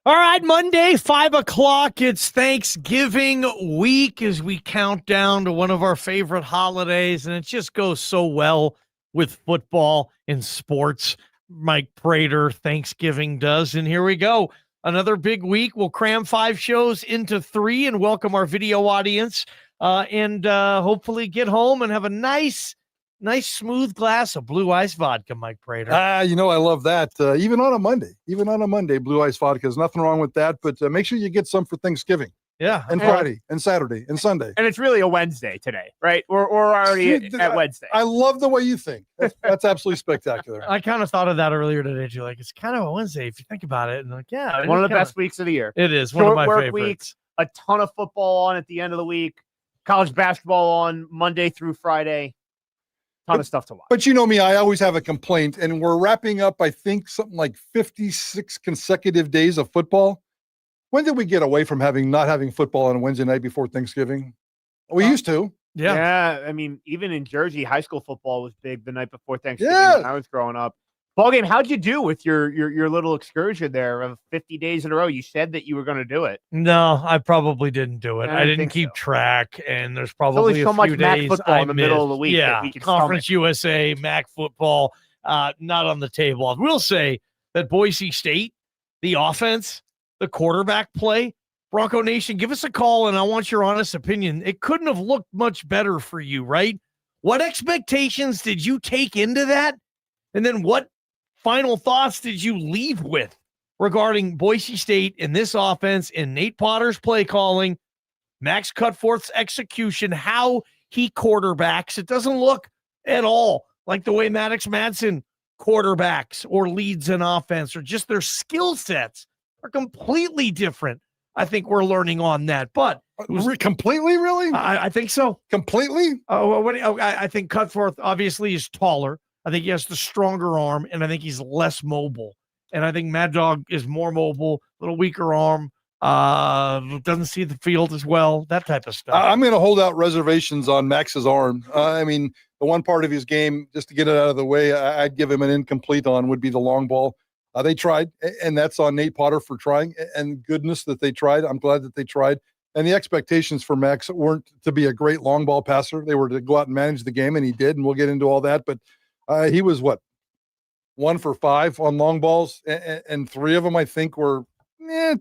All right, Monday, 5 o'clock. It's Thanksgiving week as we count down to one of our favorite holidays, and it just goes so well with football and sports. Mike Prater, Thanksgiving does. And here we go. Another big week. We'll cram 5 shows into 3 and welcome our video audience and hopefully get home and have a nice smooth glass of blue ice vodka, Mike Prater. I love that. Even on a Monday, blue ice vodka. There's nothing wrong with that, but make sure you get some for Thanksgiving. Yeah. And Friday and Saturday and Sunday. And it's really a Wednesday today, right? We're already at Wednesday. I love the way you think. That's absolutely spectacular. I kind of thought of that earlier today, too. Like, it's kind of a Wednesday if you think about it. And like, yeah. One of the best weeks of the year. It is. Short one of my work favorites. Weeks, a ton of football on at the end of the week. College basketball on Monday through Friday. Ton of stuff to watch. But you know me, I always have a complaint, and we're wrapping up, I think, something like 56 consecutive days of football. When did we get away from not having football on a Wednesday night before Thanksgiving? We used to. Yeah. I mean, even in Jersey, high school football was big the night before Thanksgiving when I was growing up. Ballgame, how'd you do with your little excursion there of 50 days in a row? You said that you were going to do it. No, I probably didn't do it. I didn't keep track, and there's probably so a much few MAC days football I in the middle of the week. Yeah, that we could Conference stomach. USA, MAC football, not on the table. I will say that Boise State, the offense, the quarterback play, Bronco Nation, give us a call, and I want your honest opinion. It couldn't have looked much better for you, right? What expectations did you take into that? And then what final thoughts did you leave with regarding Boise State and this offense and Nate Potter's play calling, Max Cutforth's execution, how he quarterbacks? It doesn't look at all like the way Maddox Madsen quarterbacks or leads an offense, or just their skill sets are completely different. I think we're learning on that, but Completely, really? I think so. Completely? I think Cutforth obviously is taller. I think he has the stronger arm, and I think he's less mobile. And I think Mad Dog is more mobile, a little weaker arm, doesn't see the field as well, that type of stuff. I'm going to hold out reservations on Max's arm. I mean, the one part of his game, just to get it out of the way, I'd give him an incomplete on would be the long ball. They tried, and that's on Nate Potter for trying, and goodness that they tried. I'm glad that they tried. And the expectations for Max weren't to be a great long ball passer. They were to go out and manage the game, and he did, and we'll get into all that. But he was, 1 for 5 on long balls, and 3 of them, I think, were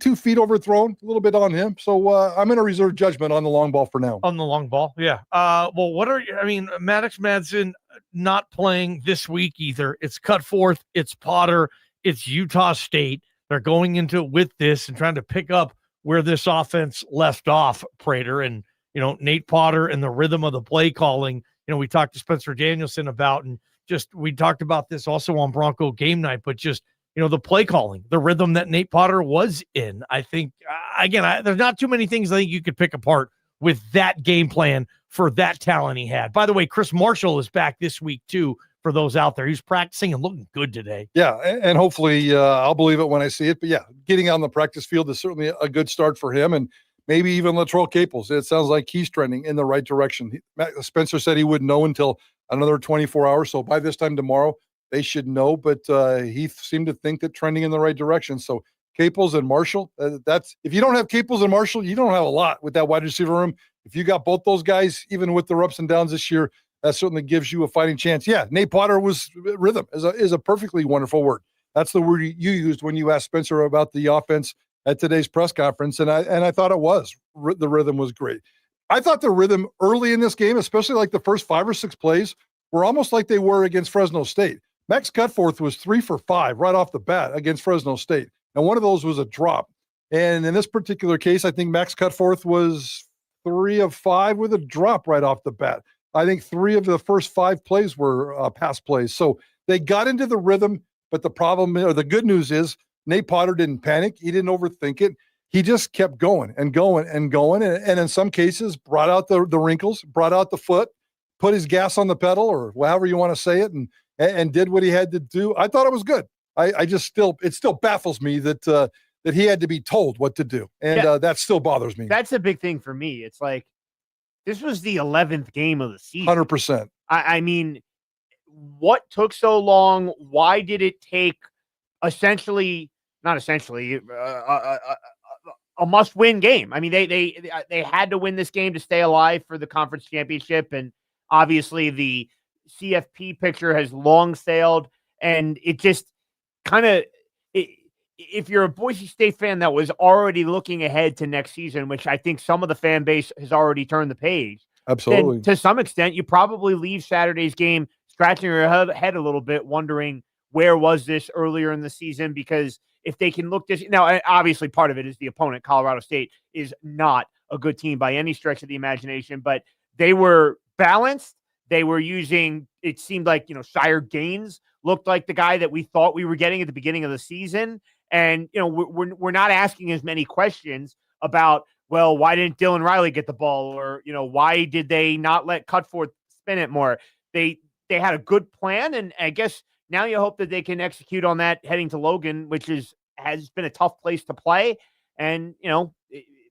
2 feet overthrown, a little bit on him. So I'm going to reserve judgment on the long ball for now. On the long ball, yeah. Maddox Madsen not playing this week either. It's Cutforth, it's Potter, it's Utah State. They're going into it with this and trying to pick up where this offense left off, Prater. And, Nate Potter and the rhythm of the play calling, we talked to Spencer Danielson about, and we talked about this also on Bronco game night, but just, the play calling, the rhythm that Nate Potter was in. I think, there's not too many things I think you could pick apart with that game plan for that talent he had. By the way, Chris Marshall is back this week too, for those out there. He's practicing and looking good today. Yeah, and hopefully I'll believe it when I see it. But yeah, getting on the practice field is certainly a good start for him, and maybe even Latrell Capels. It sounds like he's trending in the right direction. Spencer said he wouldn't know until another 24 hours, so by this time tomorrow, they should know, but he seemed to think that trending in the right direction. So Capels and Marshall, that's if you don't have Capels and Marshall, you don't have a lot with that wide receiver room. If you got both those guys, even with their ups and downs this year, that certainly gives you a fighting chance. Yeah, Nate Potter was rhythm is a perfectly wonderful word. That's the word you used when you asked Spencer about the offense at today's press conference, and I thought it was. The rhythm was great. I thought the rhythm early in this game, especially like the first 5 or 6 plays, were almost like they were against Fresno State. Max Cutforth was 3 for 5 right off the bat against Fresno State, and one of those was a drop. And in this particular case, I think Max Cutforth was 3 of 5 with a drop right off the bat. I think 3 of the first 5 plays were pass plays. So they got into the rhythm, but the problem, or the good news is, Nate Potter didn't panic. He didn't overthink it. He just kept going and going and going. And in some cases, brought out the wrinkles, brought out the foot, put his gas on the pedal, or however you want to say it, and did what he had to do. I thought it was good. It still baffles me that he had to be told what to do. And that still bothers me. That's a big thing for me. It's like, this was the 11th game of the season. 100%. I mean, what took so long? Why did it take essentially not essentially, a must-win game. I mean, they had to win this game to stay alive for the conference championship, and obviously the CFP picture has long sailed, and it just kind of, if you're a Boise State fan that was already looking ahead to next season, which I think some of the fan base has already turned the page, absolutely, then to some extent, you probably leave Saturday's game scratching your head a little bit, wondering where was this earlier in the season, because if they can look this now, obviously part of it is the opponent. Colorado State is not a good team by any stretch of the imagination, but they were balanced. They were using, it seemed like, Shire Gaines looked like the guy that we thought we were getting at the beginning of the season. And, we're not asking as many questions about, well, why didn't Dylan Riley get the ball? Or, why did they not let Cutforth spin it more? They had a good plan. And I guess now you hope that they can execute on that heading to Logan, which has been a tough place to play. And,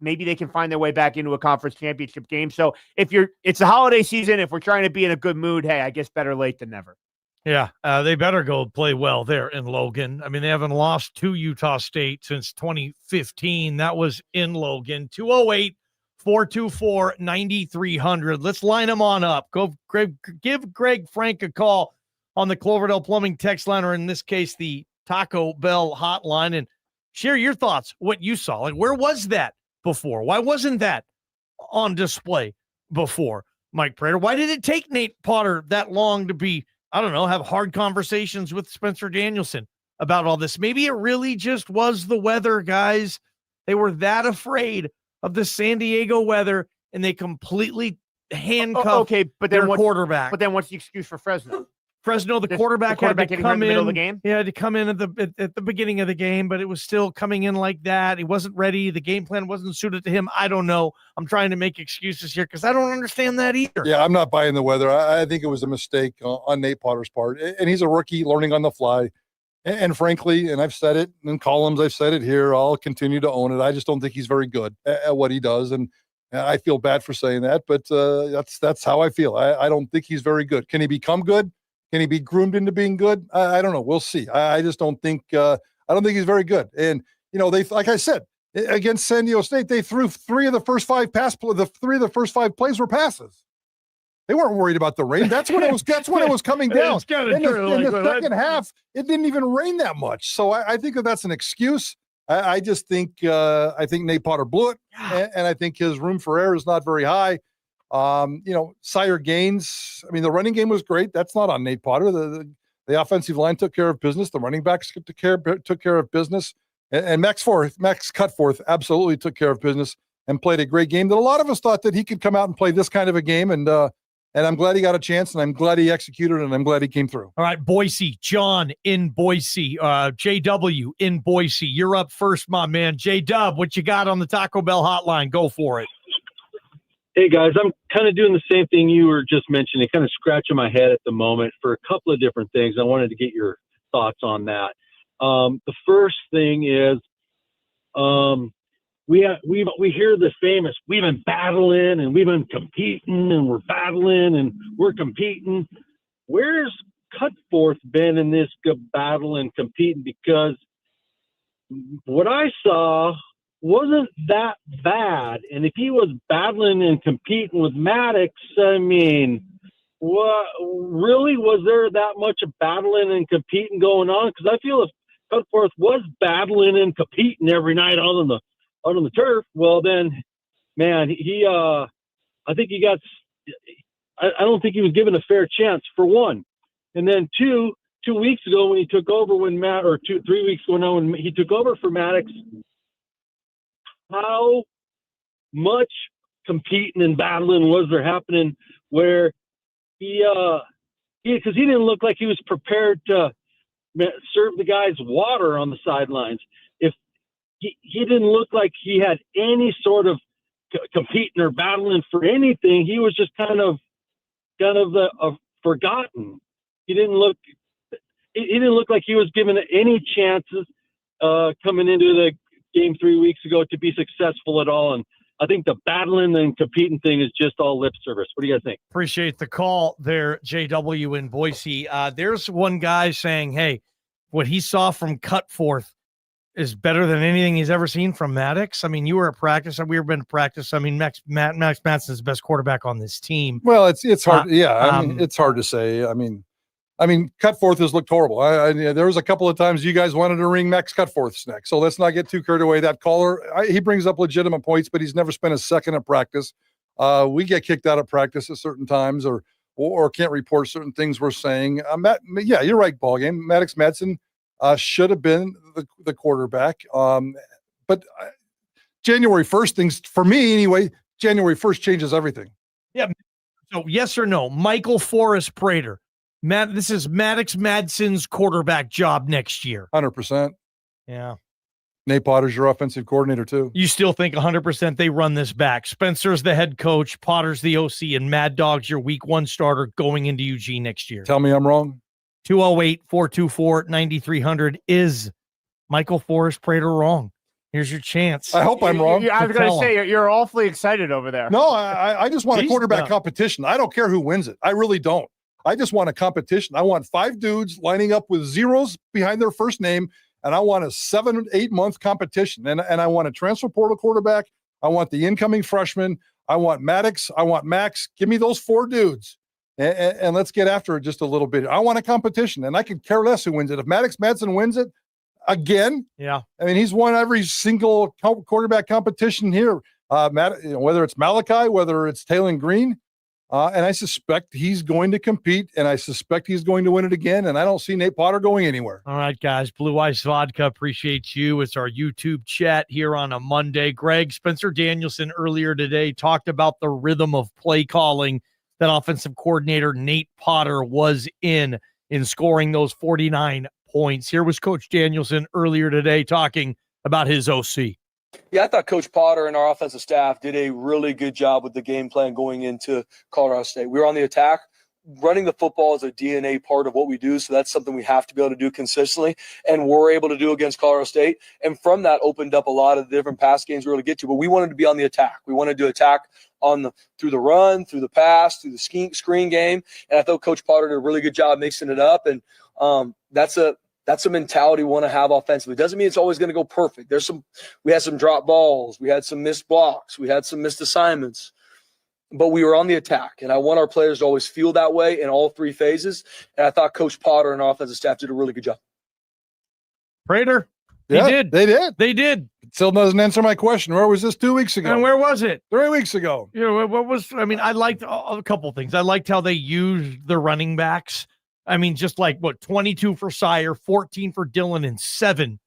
maybe they can find their way back into a conference championship game. So it's the holiday season. If we're trying to be in a good mood, hey, I guess better late than never. Yeah, they better go play well there in Logan. I mean, they haven't lost to Utah State since 2015. That was in Logan. 208-424-9300. Let's line them on up. Go, Greg, give Greg Frank a call on the Cloverdale Plumbing text line, or in this case, the Taco Bell hotline, and share your thoughts, what you saw. Like, where was that before? Why wasn't that on display before, Mike Prater? Why did it take Nate Potter that long to be, I don't know, have hard conversations with Spencer Danielson about all this? Maybe it really just was the weather, guys. They were that afraid of the San Diego weather, and they completely handcuffed their quarterback. But then what's the excuse for Fresno? The quarterback had to come in the middle of the game. He had to come in at the beginning of the game, but it was still coming in like that. He wasn't ready. The game plan wasn't suited to him. I don't know. I'm trying to make excuses here because I don't understand that either. Yeah, I'm not buying the weather. I think it was a mistake on Nate Potter's part, and he's a rookie learning on the fly. And frankly, and I've said it in columns, I've said it here, I'll continue to own it. I just don't think he's very good at what he does, and I feel bad for saying that, but that's how I feel. I don't think he's very good. Can he become good? Can he be groomed into being good? I don't know. We'll see. I just don't think I don't think he's very good. And they, like I said, against San Diego State, they threw three of the first five plays were passes. They weren't worried about the rain. That's when it was. That's when it was coming down. In the second half, it didn't even rain that much. So I think that's an excuse. I just think Nate Potter blew it, and I think his room for error is not very high. Shire Gaines, I mean, the running game was great. That's not on Nate Potter. The offensive line took care of business. The running backs took care of business. And Max Cutforth absolutely took care of business and played a great game that a lot of us thought that he could come out and play this kind of a game. And I'm glad he got a chance, and I'm glad he executed, and I'm glad he came through. All right, Boise, John in Boise, JW in Boise. You're up first, my man. J-Dub, what you got on the Taco Bell hotline? Go for it. Hey, guys, I'm kind of doing the same thing you were just mentioning, kind of scratching my head at the moment for a couple of different things. I wanted to get your thoughts on that. The first thing is we hear the famous, we've been battling and we've been competing and we're battling and we're competing. Where's Cutforth been in this battle and competing? Because what I saw wasn't that bad. And if he was battling and competing with Maddox, I mean, what really was there that much of battling and competing going on? Because I feel if Cutforth was battling and competing every night out on the turf, well then, man, I think he got. I don't think he was given a fair chance, for one, and then two weeks ago when he took over, 3 weeks ago now when he took over for Maddox. How much competing and battling was there happening where because he didn't look like he was prepared to serve the guys water on the sidelines. If he didn't look like he had any sort of competing or battling for anything, he was just kind of forgotten. He didn't look like he was given any chances coming into the game 3 weeks ago to be successful at all. And I think the battling and competing thing is just all lip service. What do you guys think? Appreciate the call there, JW in Boise. There's one guy saying, hey, what he saw from Cutforth is better than anything he's ever seen from Maddox? I mean, you were at practice. We've been to practice. I mean, Max Mattson is the best quarterback on this team. Well, it's hard. I mean, it's hard to say. I mean, Cutforth has looked horrible. There was a couple of times you guys wanted to ring Max Cutforth's neck. So let's not get too carried away. That caller, he brings up legitimate points, but he's never spent a second at practice. We get kicked out of practice at certain times or can't report certain things we're saying. Yeah, you're right, Ballgame. Maddox Madsen should have been the quarterback. But January 1st, things, for me anyway, January 1st changes everything. Yeah. So yes or no, Michael Forrest Prater. This is Maddox Madsen's quarterback job next year. 100%. Yeah. Nate Potter's your offensive coordinator too. You still think 100% they run this back. Spencer's the head coach, Potter's the OC, and Mad Dog's your week 1 starter going into Eugene next year. Tell me I'm wrong. 208-424-9300. Is Michael Forrest Prater wrong? Here's your chance. I hope I'm wrong. I was going to say, you're awfully excited over there. No, I just want a quarterback competition. I don't care who wins it. I really don't. I just want a competition. I want 5 dudes lining up with zeros behind their first name, and I want a 7-8 month competition. And I want a transfer portal quarterback. I want the incoming freshman. I want Maddox. I want Max. Give me those 4 dudes, and let's get after it just a little bit. I want a competition, and I could care less who wins it. If Maddox Madsen wins it again, yeah, I mean, he's won every single quarterback competition here. Whether it's Malachi, whether it's Taylor Green. And I suspect he's going to compete, and I suspect he's going to win it again, and I don't see Nate Potter going anywhere. All right, guys. Blue Ice Vodka appreciates you. It's our YouTube chat here on a Monday. Greg, Spencer Danielson earlier today talked about the rhythm of play calling that offensive coordinator Nate Potter was in scoring those 49 points. Here was Coach Danielson earlier today talking about his OC. Yeah, I thought Coach Potter and our offensive staff did a really good job with the game plan going into Colorado State. We were on the attack. Running the football is a DNA part of what we do, so that's something we have to be able to do consistently, and we're able to do against Colorado State. And from that opened up a lot of the different pass games we were able to get to, but we wanted to be on the attack. We wanted to attack through the run, through the pass, through the screen game, and I thought Coach Potter did a really good job mixing it up, and that's a mentality we want to have offensively. Doesn't mean it's always going to go perfect. We had some drop balls. We had some missed blocks. We had some missed assignments, but we were on the attack. And I want our players to always feel that way in all 3 phases. And I thought Coach Potter and our offensive staff did a really good job. Prater, They did. They did. It still doesn't answer my question. Where was this 2 weeks ago? And where was it? 3 weeks ago. I liked a couple things. I liked how they used the running backs. I mean, just like 22 for Sire, 14 for Dillon, and 7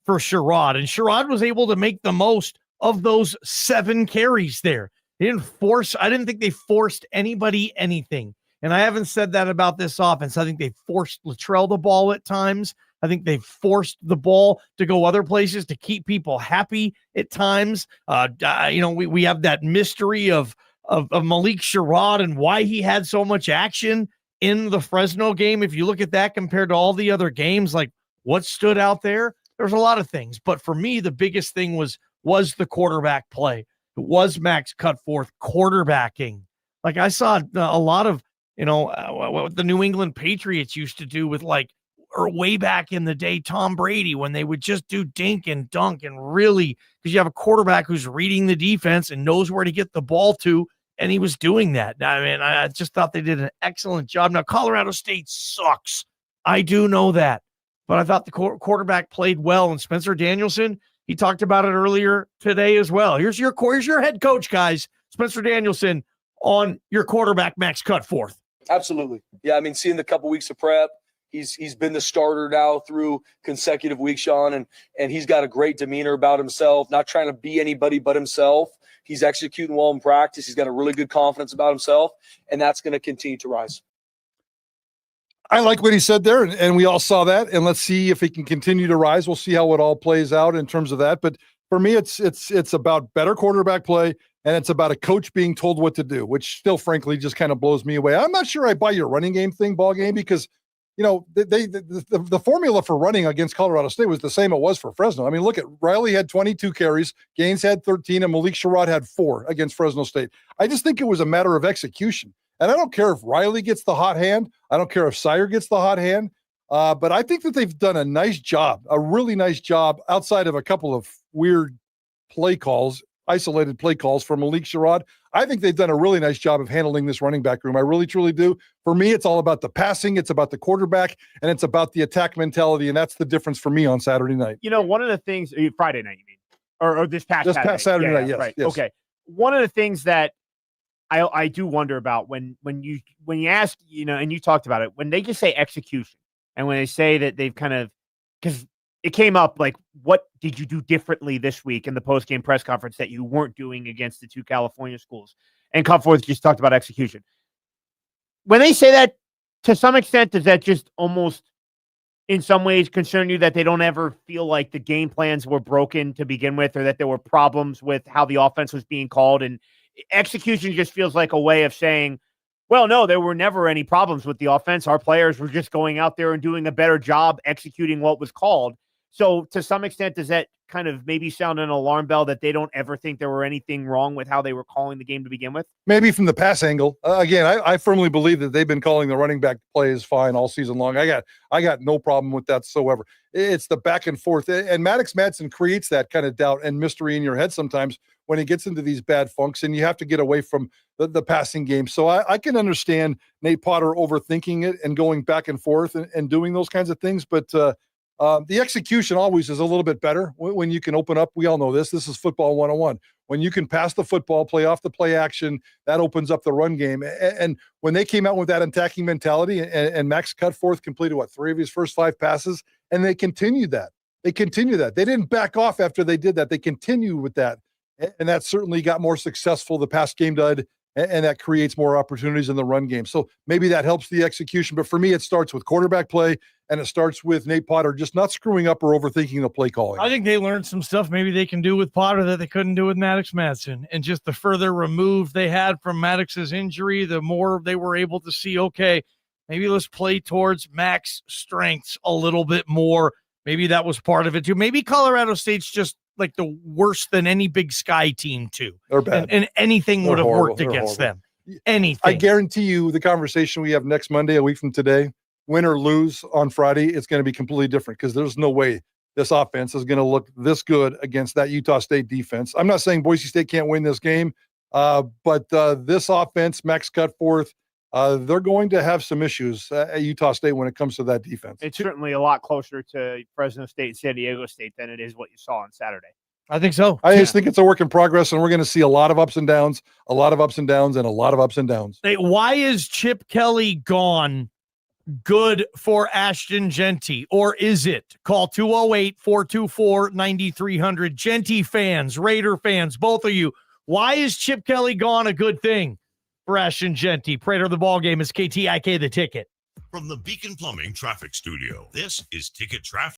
for Sherrod. And Sherrod was able to make the most of those 7 carries there. I didn't think they forced anybody anything. And I haven't said that about this offense. I think they forced Latrell the ball at times. I think they forced the ball to go other places to keep people happy at times. We have that mystery of Malik Sherrod and why he had so much action in the Fresno game. If you look at that compared to all the other games, like what stood out there's a lot of things. But for me, the biggest thing was the quarterback play. It was Max Cutforth quarterbacking. Like I saw a lot of, what the New England Patriots used to do with or way back in the day, Tom Brady, when they would just do dink and dunk and really, because you have a quarterback who's reading the defense and knows where to get the ball to. And he was doing that. I mean, I just thought they did an excellent job. Now, Colorado State sucks. I do know that. But I thought the quarterback played well. And Spencer Danielson, he talked about it earlier today as well. Here's your head coach, guys. Spencer Danielson on your quarterback, Max Cutforth. Absolutely. Yeah, I mean, seeing the couple weeks of prep, he's been the starter now through consecutive weeks, Sean, and he's got a great demeanor about himself, not trying to be anybody but himself. He's executing well in practice. He's got a really good confidence about himself, and that's going to continue to rise. I like what he said there, and we all saw that, and let's see if he can continue to rise. We'll see how it all plays out in terms of that. But for me, it's about better quarterback play, and it's about a coach being told what to do, which still, frankly, just kind of blows me away. I'm not sure I buy your running game thing, Ballgame, because the formula for running against Colorado State was the same it was for Fresno. I mean, look at Riley had 22 carries, Gaines had 13, and Malik Sherrod had 4 against Fresno State. I just think it was a matter of execution. And I don't care if Riley gets the hot hand. I don't care if Sire gets the hot hand. But I think that they've done a nice job, a really nice job, outside of a couple of weird play calls, isolated play calls from Malik Sherrod. I think they've done a really nice job of handling this running back room. I really, truly do. For me, it's all about the passing. It's about the quarterback, and it's about the attack mentality, and that's the difference for me on Saturday night. One of the things – Friday night, you mean? Or this past Saturday night, yes. Right. Yes. Okay. One of the things that I do wonder about when you ask, and you talked about it, when they just say execution, and when they say that they've kind of – because it came up like, what did you do differently this week in the post-game press conference that you weren't doing against the two California schools? And Cutforth just talked about execution. When they say that, to some extent, does that just almost in some ways concern you that they don't ever feel like the game plans were broken to begin with, or that there were problems with how the offense was being called? And execution just feels like a way of saying, well, no, there were never any problems with the offense. Our players were just going out there and doing a better job executing what was called. So to some extent, does that kind of maybe sound an alarm bell that they don't ever think there were anything wrong with how they were calling the game to begin with? Maybe from the pass angle. Again, I firmly believe that they've been calling the running back plays fine all season long. I got no problem with that whatsoever. It's the back and forth. And Maddox Madsen creates that kind of doubt and mystery in your head sometimes when he gets into these bad funks, and you have to get away from the passing game. So I can understand Nate Potter overthinking it and going back and forth and doing those kinds of things. But the execution always is a little bit better when you can open up. We all know this. This is football 101. When you can pass the football, play off the play action, that opens up the run game. And when they came out with that attacking mentality, and Max Cutforth completed, 3 of his first 5 passes, and they continued that. They didn't back off after they did that. They continued with that. And that certainly got more successful. The pass game did, and that creates more opportunities in the run game. So maybe that helps the execution. But for me, it starts with quarterback play, and it starts with Nate Potter just not screwing up or overthinking the play calling. I think they learned some stuff maybe they can do with Potter that they couldn't do with Maddox Madsen. And just the further removed they had from Maddox's injury, the more they were able to see, okay, maybe let's play towards Mac's strengths a little bit more. Maybe that was part of it too. Maybe Colorado State's just like the worse than any Big Sky team too. They're bad. And anything would have worked against them. Anything. I guarantee you the conversation we have next Monday, a week from today, win or lose on Friday, it's going to be completely different, because there's no way this offense is going to look this good against that Utah State defense. I'm not saying Boise State can't win this game, but this offense, Max Cutforth, they're going to have some issues at Utah State when it comes to that defense. It's certainly a lot closer to Fresno State and San Diego State than it is what you saw on Saturday. I think so. I just think it's a work in progress, and we're going to see a lot of ups and downs, a lot of ups and downs, and a lot of ups and downs. Hey, why is Chip Kelly gone good for Ashton Jeanty, or is it? Call 208-424-9300. Jeanty fans, Raider fans, both of you, why is Chip Kelly gone a good thing for Ashton Jeanty? Prater, the ball game is KTIK, the ticket. From the Beacon Plumbing Traffic Studio, this is Ticket Traffic.